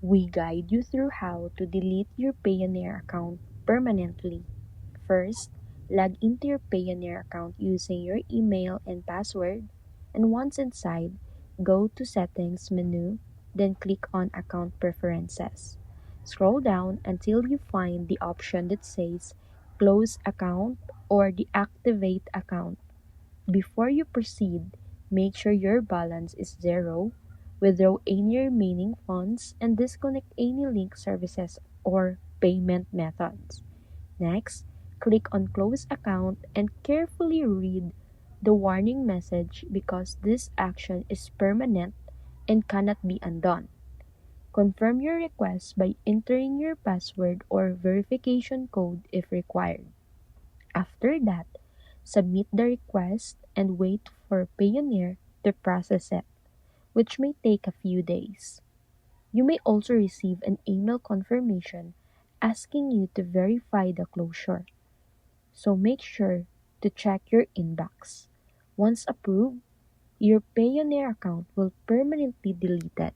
We guide you through how to delete your Payoneer account permanently. First, log into your Payoneer account using your email and password, and once inside, go to Settings menu, then click on Account Preferences. Scroll down until you find the option that says Close Account or Deactivate Account. Before you proceed, make sure your balance is zero, withdraw any remaining funds, and disconnect any link services or payment methods. Next, click on Close Account and carefully read the warning message because this action is permanent and cannot be undone. Confirm your request by entering your password or verification code if required. After that, submit the request and wait for Payoneer to process it, which may take a few days. You may also receive an email confirmation asking you to verify the closure, so make sure to check your inbox. Once approved, your Payoneer account will permanently deleted.